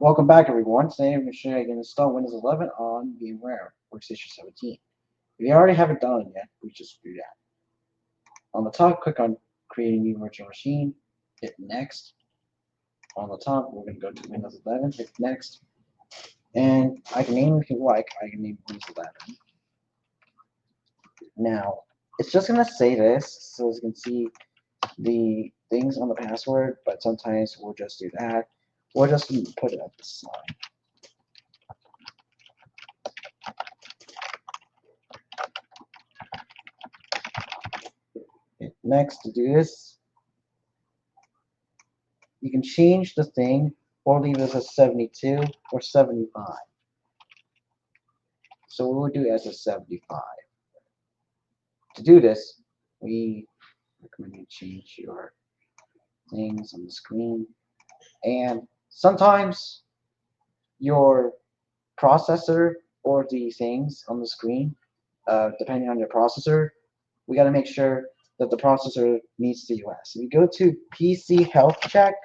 Welcome back, everyone. Today I'm going to show you how to install Windows 11 on VMware Workstation 17. If you already haven't done it yet, we just do that. On the top, click on Create a New Virtual Machine, hit Next. On the top, we're going to go to Windows 11, hit Next. And I can name it if you like. I can name Windows 11. Now, it's just going to say this, so as you can see the things on the password, but sometimes we'll just do that. We'll just put it up this side. Next, to do this, you can change the thing or leave this as 72 or 75. So we will do it as a 75. To do this, we recommend you change your things on the screen. And sometimes your processor or the things on the screen, depending on your processor, we got to make sure that the processor meets the US. If you go to PC Health Check,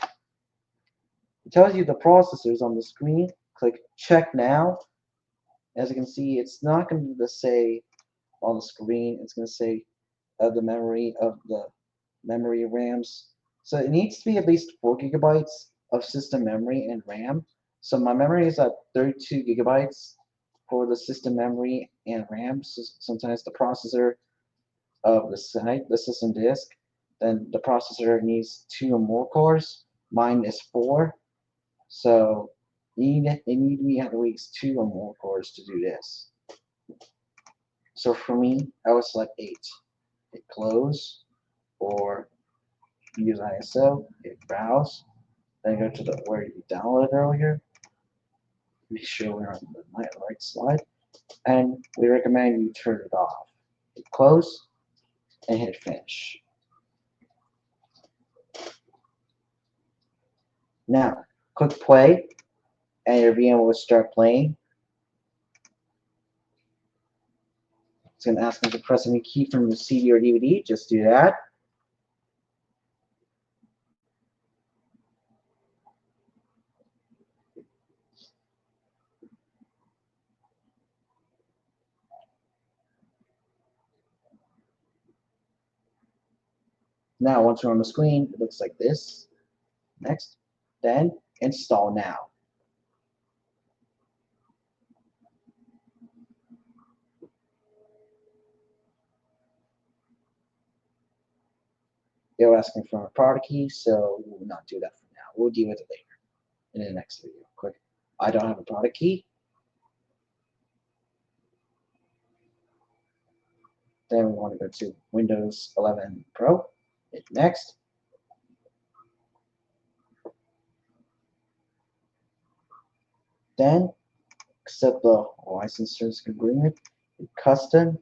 it tells you the processors on the screen. Click Check Now. As you can see, it's not going to say on the screen. It's going to say the memory of the memory RAMs. So it needs to be at least 4 gigabytes of system memory and RAM. So my memory is at 32 gigabytes for the system memory and RAM. So sometimes the processor of the site, the system disk, then the processor needs 2 or more cores. Mine is 4. So you need to be at least 2 or more cores to do this. So for me, I would select 8. Hit close, or use ISO, hit browse, then go to the where you downloaded earlier. Make sure we're on the right slide, and we recommend you turn it off. Hit close, and hit finish. Now, click play, and your VM will start playing. It's going to ask me to press any key from the CD or DVD. Just do that. Now, once you're on the screen, it looks like this. Next, then install now. They're asking for a product key, so we will not do that for now. We'll deal with it later in the next video. Click I don't have a product key. Then we want to go to Windows 11 Pro. Hit next. Then accept the license terms agreement. Hit custom.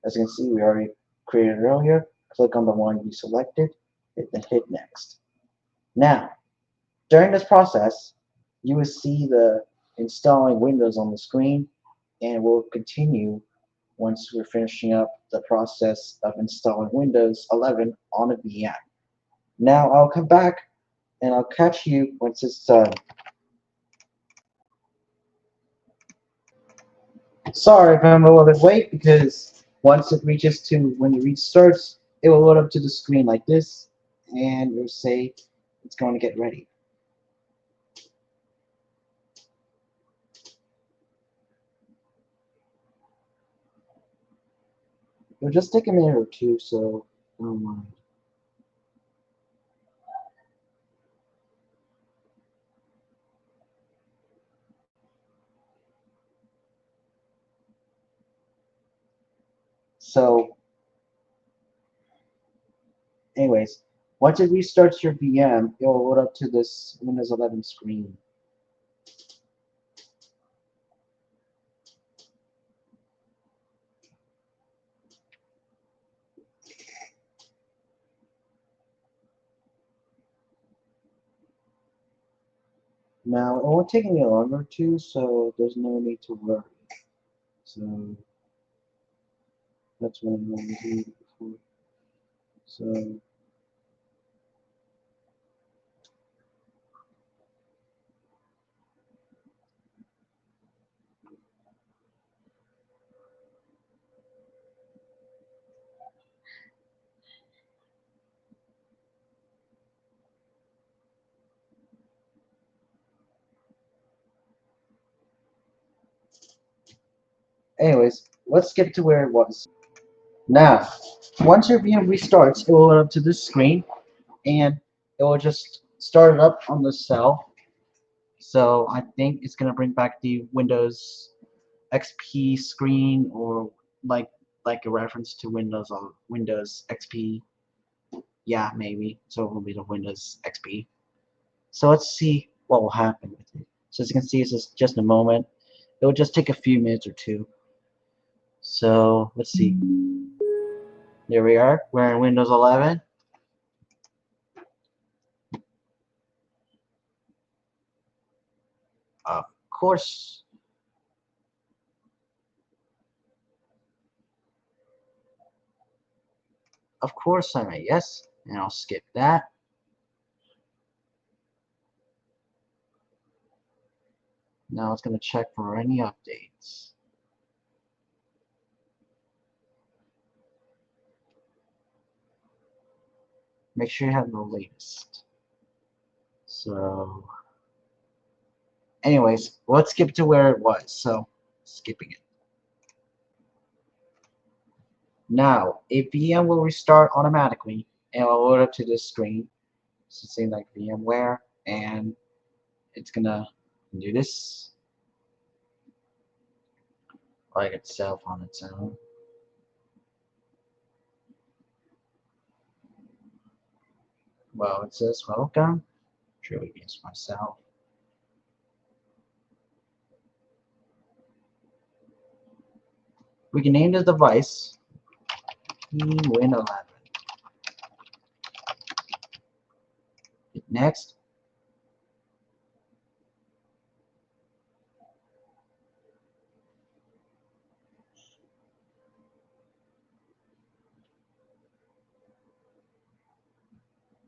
As you can see, we already created earlier. Click on the one you selected. Hit next. Now, during this process, you will see the installing Windows on the screen, and we'll continue once we're finishing up the process of installing Windows 11 on a VM. Now I'll come back and I'll catch you once it's done. Sorry if I'm a little bit late, because once it reaches to when it restarts, it will load up to the screen like this, and it will say it's going to get ready. It'll just take a minute or two, so don't mind. So, anyways, once it restarts your VM, it will load up to this Windows 11 screen. Now, it won't take any longer too, so there's no need to worry. So, that's what I'm going to do before. So, Anyways, let's skip to where it was. Now, once your VM restarts, it will load up to this screen, and it will just start it up on the cell. So I think it's gonna bring back the Windows XP screen, or like a reference to Windows on Windows XP. Yeah, maybe. So it will be the Windows XP. So let's see what will happen with it. So as you can see, it's just a moment. It will just take a few minutes or two. So let's see. There we are. We're in Windows 11. Of course, I'm a yes, and I'll skip that. Now it's going to check for any updates. Make sure you have the latest. So, anyways, let's skip to where it was. So, skipping it. Now, a VM will restart automatically and will load up to this screen. So, say like VMware, and it's gonna do this like itself on its own. Well, it says welcome. Truly against myself. We can name the device Win11. Hit next.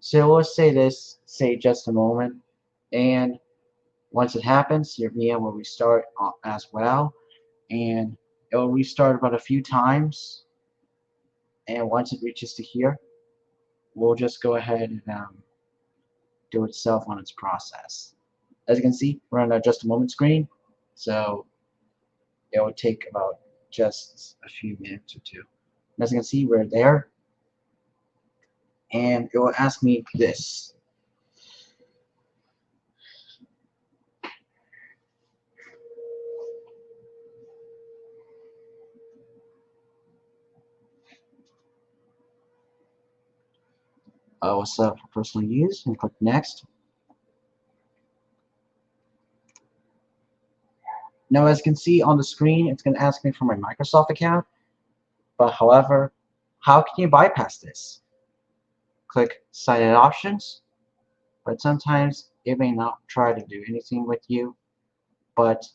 So let's say this, say just a moment, and once it happens, your VM will restart as well, and it will restart about a few times, and once it reaches to here, we'll just go ahead and do itself on its process. As you can see, we're on a just a moment screen, so it will take about just a few minutes or two. And as you can see, we're there, and it will ask me this. I will set up for personal use and click next. Now, as you can see on the screen, it's going to ask me for my Microsoft account, but however, how can you bypass this? Click Sign In Options, but sometimes it may not try to do anything with you, but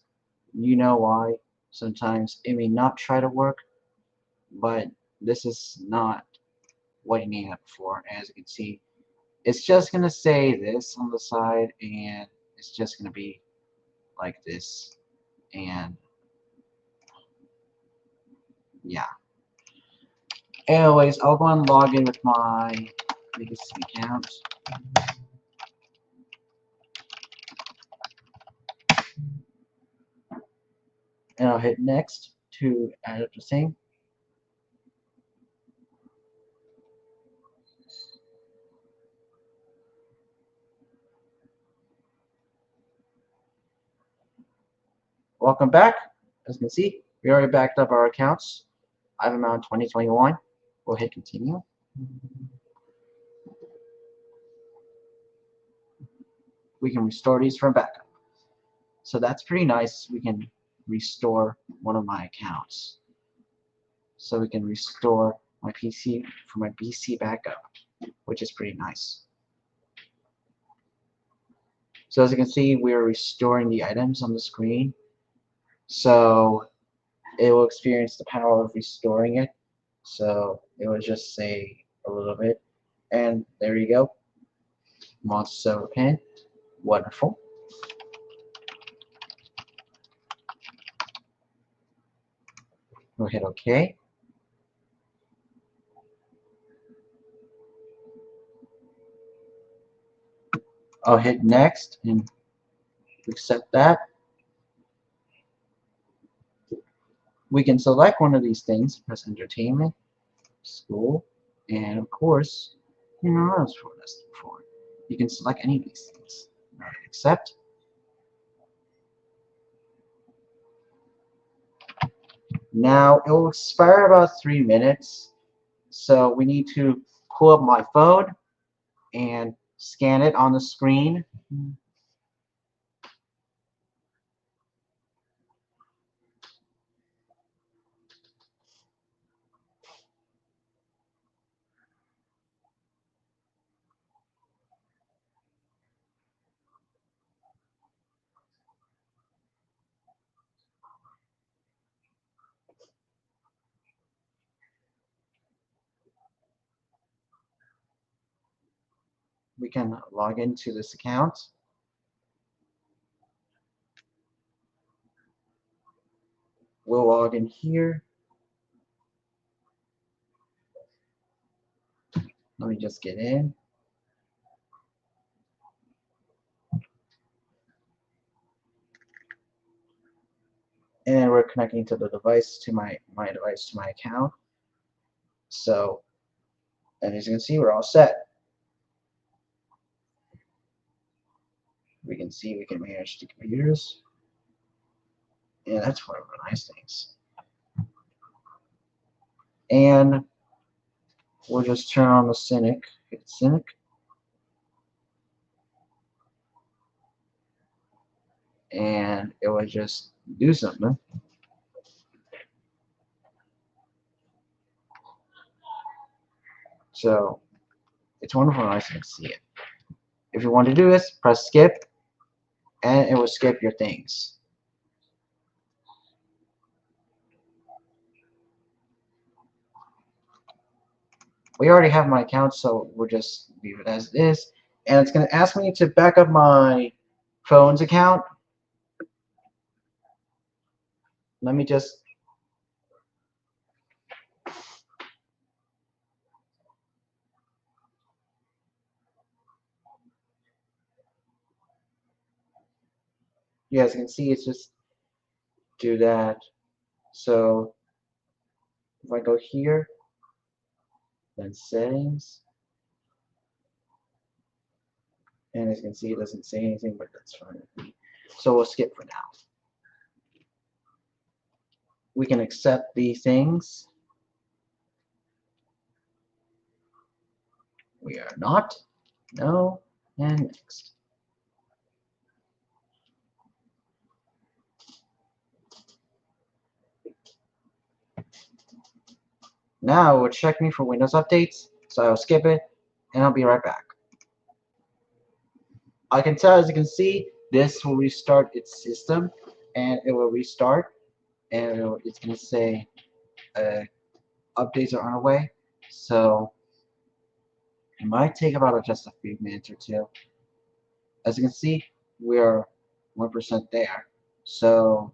you know why. Sometimes it may not try to work, but this is not what you need it for. As you can see, it's just going to say this on the side, and it's just going to be like this, and yeah. Anyways, I'll go and log in with my legacy account. And I'll hit next to add up the same. Welcome back. As you can see, we already backed up our accounts. I have them on 2021. We'll hit continue. We can restore these from backup. So that's pretty nice. We can restore one of my accounts. So we can restore my PC from my PC backup, which is pretty nice. So as you can see, we are restoring the items on the screen. So it will experience the power of restoring it. So it will just say a little bit. And there you go. Monster server pin. Wonderful. We'll hit OK. I'll hit next and accept that. We can select one of these things, press entertainment, school, and of course, you know what else for this before. You can select any of these things. Accept. Now it will expire about 3 minutes, so we need to pull up my phone and scan it on the screen. We can log into this account. We'll log in here. Let me just get in. And we're connecting to the device to my device to my account. So, and as you can see, we're all set. We can see we can manage the computers. And that's one of the nice things. And we'll just turn on the Cynic. Hit Cynic. And it will just do something. So it's wonderful, nice to see it. If you want to do this, press skip, and it will skip your things. We already have my account, so we'll just leave it as it is. And it's going to ask me to back up my phone's account. Let me just yeah, as you can see, it's just do that. So if I go here, then settings, and as you can see, it doesn't say anything, but that's fine with me. So we'll skip for now. We can accept the things. We are not. No. And next. Now it will check me for Windows updates, so I'll skip it, and I'll be right back. I can tell, as you can see, this will restart its system, and it will restart, and it's going to say updates are on the way, so it might take about just a few minutes or two. As you can see, we're 1% there, so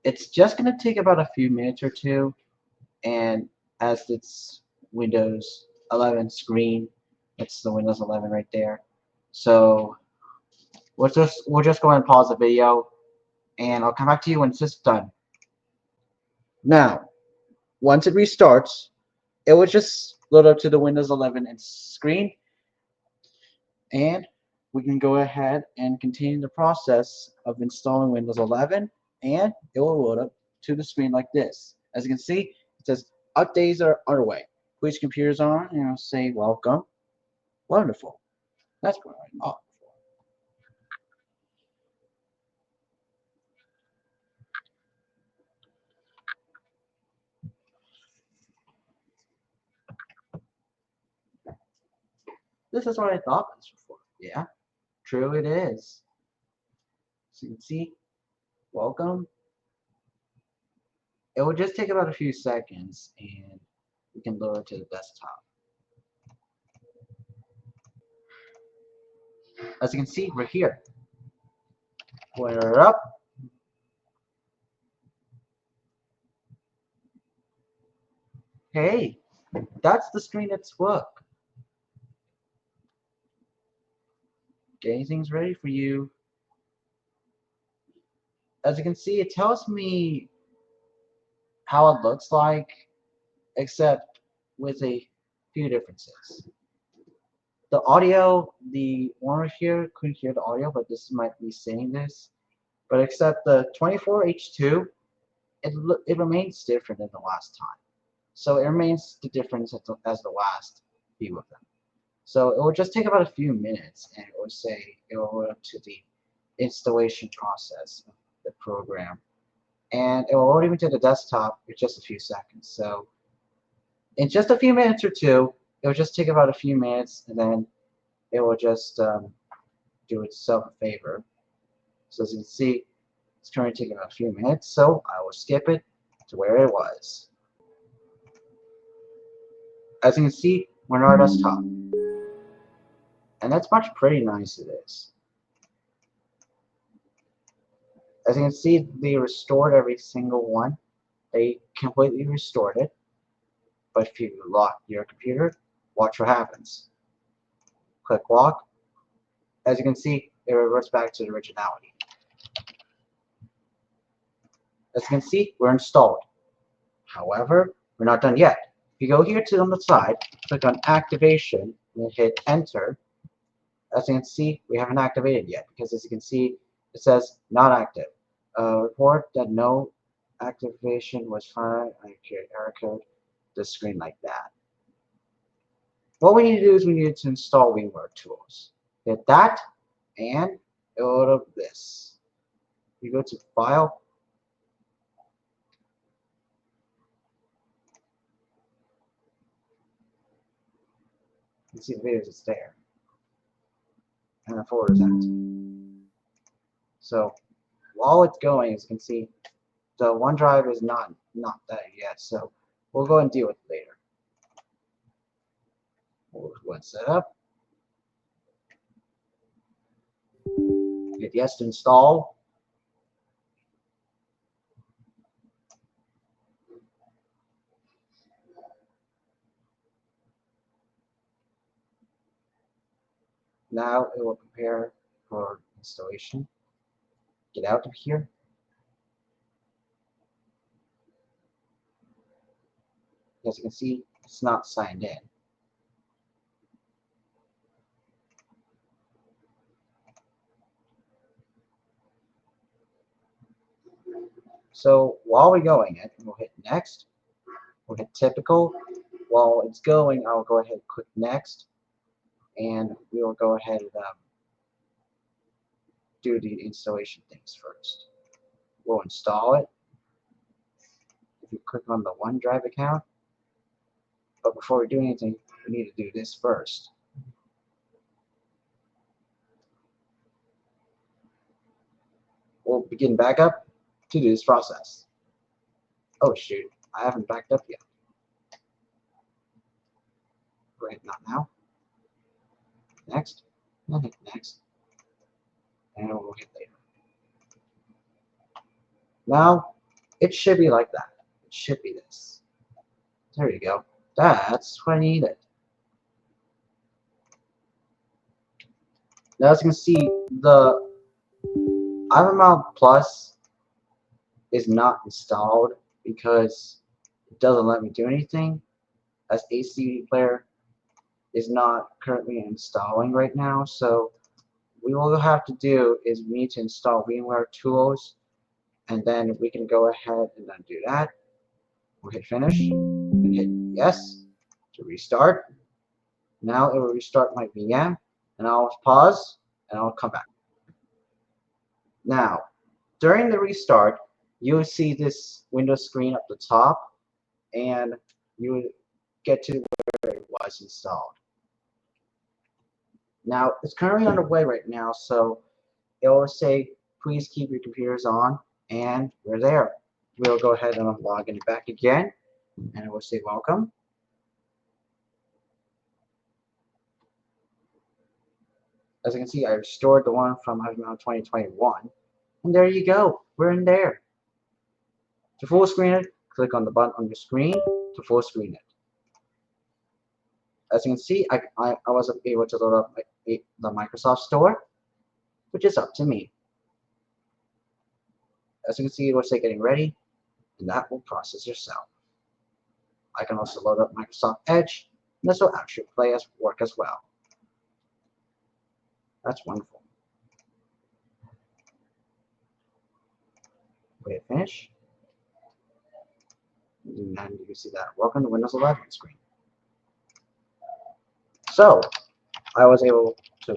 it's just going to take about a few minutes or two, and as it's Windows 11 screen, that's the Windows 11 right there. So we'll just go ahead and pause the video, and I'll come back to you when it's just done. Now, once it restarts, it will just load up to the Windows 11 screen, and we can go ahead and continue the process of installing Windows 11, and it will load up to the screen like this. As you can see, it says updates are underway. Please computers on, and I'll say welcome. Wonderful. That's what I thought. This is what I thought this before. Yeah, true it is. So you can see, welcome. It will just take about a few seconds, and we can load it to the desktop. As you can see, we're here. Put it up. Hey, that's the screen that's work. Getting things ready for you. As you can see, it tells me how it looks like, except with a few differences. The audio, the one here couldn't hear the audio, but this might be saying this. But except the 24H2, it remains different than the last time. So it remains the difference as the last few of them. So it will just take about a few minutes, and it will say it will go to the installation process of the program, and it will load even to the desktop in just a few seconds. So in just a few minutes or two, it will just take about a few minutes, and then it will just do itself a favor. So as you can see, it's currently taking about a few minutes, so I will skip it to where it was. As you can see, we're on our desktop, and that's much pretty nice it is. As you can see, they restored every single one. They completely restored it. But if you lock your computer, watch what happens. Click lock. As you can see, it reverts back to the originality. As you can see, we're installed. However, we're not done yet. If you go here to on the side, click on activation, and hit enter. As you can see, we haven't activated yet because as you can see, it says not active. Report that no activation was found. I create error code. The screen like that. What we need to do is we need to install VMware tools. Hit that, and it will load up this. You go to File. You can see the videos, it's there. And the folder is empty. So while it's going, as you can see, the OneDrive is not that yet, so we'll go and deal with it later. We'll go and set up. Hit yes to install. Now it will prepare for installation. Get out of here. As you can see, it's not signed in. So while we're going it, we'll hit next. We'll hit typical. While it's going, I'll go ahead and click next, and we will go ahead and do the installation things first. We'll install it. If you click on the OneDrive account, but before we do anything, we need to do this first. We'll begin backup to do this process. Oh shoot, I haven't backed up yet. Right, not now. Next, and hit next, and we'll hit later. Now, it should be like that. It should be this. There you go. That's what I needed. Now, as you can see, the iRemote Plus is not installed because it doesn't let me do anything, as ACD player is not currently installing right now. So we will have to do is we need to install VMware tools, and then we can go ahead and then do that. We'll hit finish and hit yes to restart. Now it will restart my VM, and I'll pause and I'll come back. Now, during the restart, you will see this Windows screen up the top, and you will get to where it was installed. Now, it's currently underway right now, so it will say, please keep your computers on, and we're there. We'll go ahead and log in back again, and it will say welcome. As you can see, I restored the one from 2021, and there you go. We're in there. To full screen it, click on the button on your screen to full screen it. As you can see, I wasn't able to load up the Microsoft Store, which is up to me. As you can see, it will say getting ready, and that will process yourself. I can also load up Microsoft Edge, and this will actually work as well. That's wonderful. Wait, finish. And then you can see that welcome to Windows 11 screen. So I was able to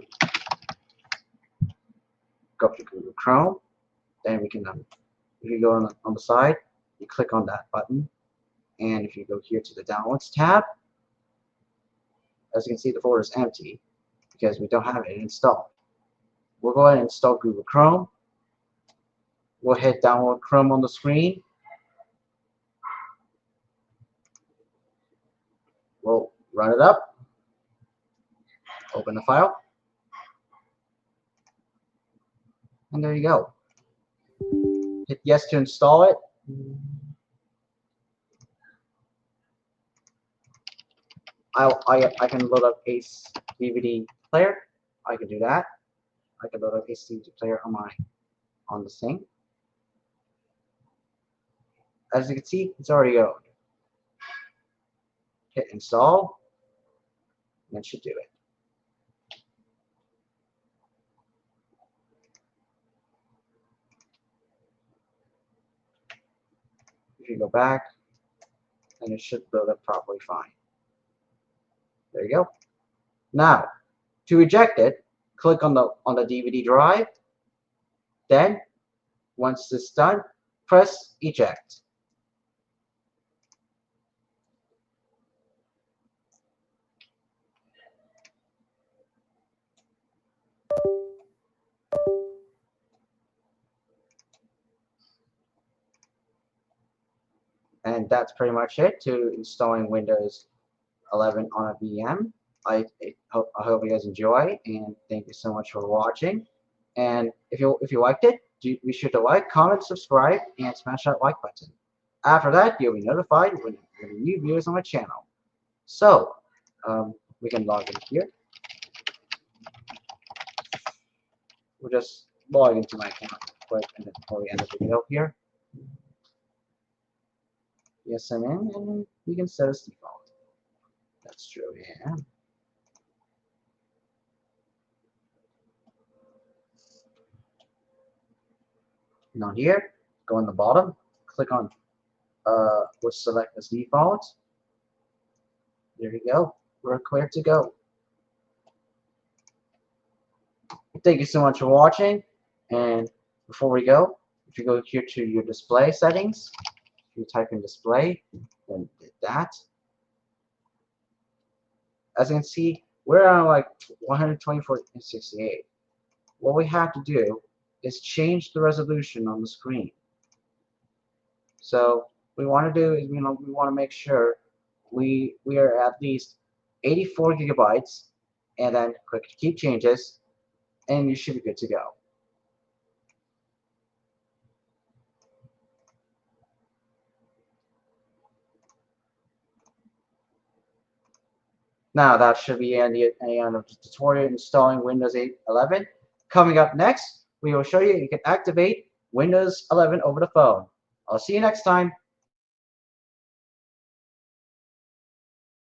go up to Google Chrome. Then we can, if you go on the side, you click on that button, and if you go here to the Downloads tab, as you can see, the folder is empty because we don't have it installed. We'll go ahead and install Google Chrome. We'll hit Download Chrome on the screen. We'll run it up. Open the file. And there you go. Hit yes to install it. I can load up a DVD player. I can do that. I can load up a DVD player on the thing. As you can see, it's already owned. Hit install, and it should do it. If you go back, and it should load up properly fine. There you go. Now, to eject it, click on the DVD drive. Then, once it's done, press eject. And that's pretty much it to installing Windows 11 on a VM. I hope you guys enjoy, and thank you so much for watching. And if you liked it, be sure to like, comment, subscribe, and smash that like button. After that, you'll be notified when new videos on my channel. So we can log in here. We'll just log into my account quick, and then before we end the video here. Yes, I'm in, and you can set as default. That's true, yeah. And on here, go on the bottom, click on we'll select as default. There you go. We're clear to go. Thank you so much for watching. And before we go, if you go here to your display settings, you type in display, then hit that. As you can see, we're on like 124:68. What we have to do is change the resolution on the screen. So what we want to do is we want to make sure we are at least 84 gigabytes, and then click keep changes, and you should be good to go. Now that should be the end of the tutorial installing Windows 11. Coming up next, we will show you can activate Windows 11 over the phone. I'll see you next time.